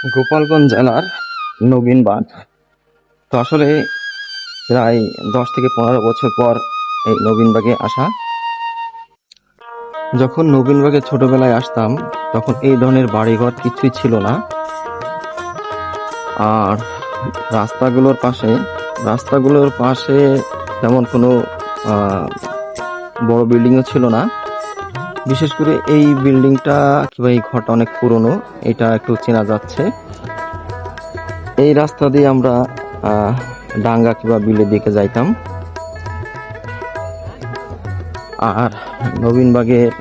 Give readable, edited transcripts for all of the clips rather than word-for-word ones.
গোপালগঞ্জ জেলার নবীনবাগ। তো আসলে প্রায় 10 থেকে 15 বছর পর এই নবীনবাগে আসা। যখন নবীনবাগে ছোটবেলায় আসতাম তখন এই ধরনের বাড়িঘর কিছুই ছিল না। আর রাস্তাগুলোর পাশে তেমন কোনো বড় বিল্ডিংও ছিল না। বিশেষ করে এই বিল্ডিংটা কিংবা এই ঘরটা অনেক পুরনো, এটা একটু চেনা যাচ্ছে। এই রাস্তা দিয়ে আমরা ডাঙ্গা কিংবা বিলের দিকে যাইতাম। আর নবীনবাগের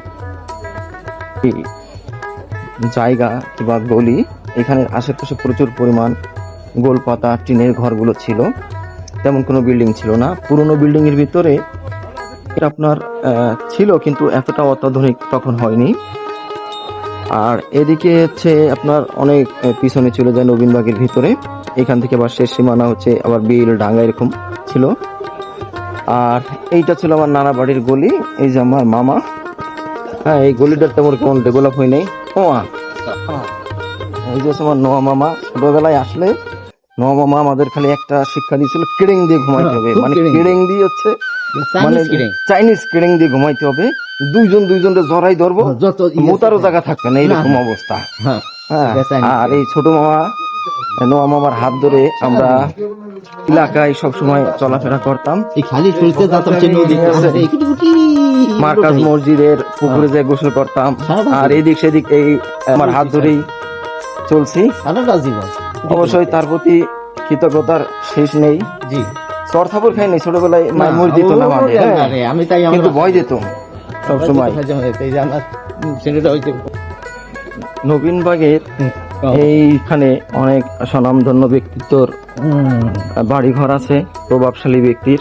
জায়গা কিংবা গলি, এখানে আশেপাশে প্রচুর পরিমাণ গোলপাতা টিনের ঘরগুলো ছিল, তেমন কোনো বিল্ডিং ছিল না। পুরনো বিল্ডিং এর ভিতরে এটা আপনার ছিল, কিন্তু এতটা অত্যাধুনিক তখন হয়নি। আর এদিকে হচ্ছে আপনার অনেক পিছনে চলে যায় নবীনবাগের ভিতরে, এখান থেকে আবার শেষ সীমানা হচ্ছে আবার বিল ডাঙ্গা এরকম ছিল। আর এইটা ছিল আমার নানা বাড়ির গলি। এই যে আমার মামা, হ্যাঁ এই গলিটার তেমন কেমন ডেভেলপ হয় নাই। এই যে আমার নোয়া মামা। ছোটবেলায় আসলে নোয়া মামা আমাদের খালি একটা শিক্ষা দিয়েছিল, কেড়েং দিয়ে ঘুমাইতে হবে। মানে কেড়েং দিয়ে হচ্ছে মানে চাইনিজ কেড়েং দিয়ে ঘুমাইতে হবে। দুইজনের জড়াই ধরবো, মোতারও জায়গা থাকবে না, এইরকম অবস্থা। হ্যাঁ, আর এই ছোট মামা নোয়া মামার হাত ধরে আমরা এলাকায় সবসময় চলাফেরা করতাম। মার্কাজ মসজিদের পুকুরে যে গোসল করতাম, আর এদিক সেদিক এই আমার হাত ধরেই চলছি। অবশ্যই তার প্রতি কৃতজ্ঞতার শেষ নেই। চর থাপুর খাই নাই ছোটবেলায়, মাইমুর দিত না আমাদের, কিন্তু ভয় দিত সবসময়। নবীনবাগের এইখানে অনেক স্বনামধন্য ব্যক্তিত্বর বাড়িঘর আছে, প্রভাবশালী ব্যক্তির।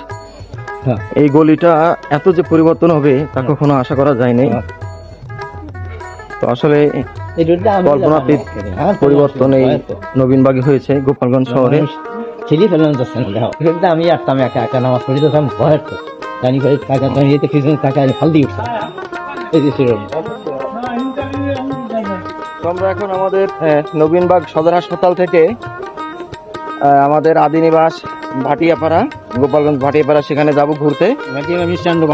এই গলিটা এত যে পরিবর্তন হবে তা কখনো আশা করা যায়নি। তো আসলে কল্পনাতীত পরিবর্তন এই নবীনবাগে হয়েছে গোপালগঞ্জ শহরে। আমি আসতাম একা একা নামাজ পড়িতাম, ভয়ের তো জানি করে টাকা জমিয়েতে কিছু টাকা ফাল দিয়ে উঠতাম। আমরা এখন আমাদের নবীনবাগ সদর হাসপাতাল থেকে আমাদের আদি নিবাস ভাটিয়াপাড়া, গোপালগঞ্জ ভাটিয়াপাড়া, সেখানে যাব ঘুরতে।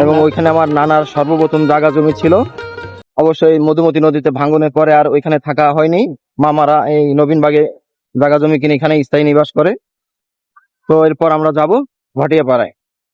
এবং ওইখানে আমার নানার সর্বপ্রথম জায়গা জমি ছিল। অবশ্যই মধুমতি নদীতে ভাঙনের পরে আর ওইখানে থাকা হয়নি। মামারা এই নবীনবাগে জায়গা জমি কিনে এখানে স্থায়ী নিবাস করে। তো এরপর আমরা যাব ভাটিয়াপাড়ায়।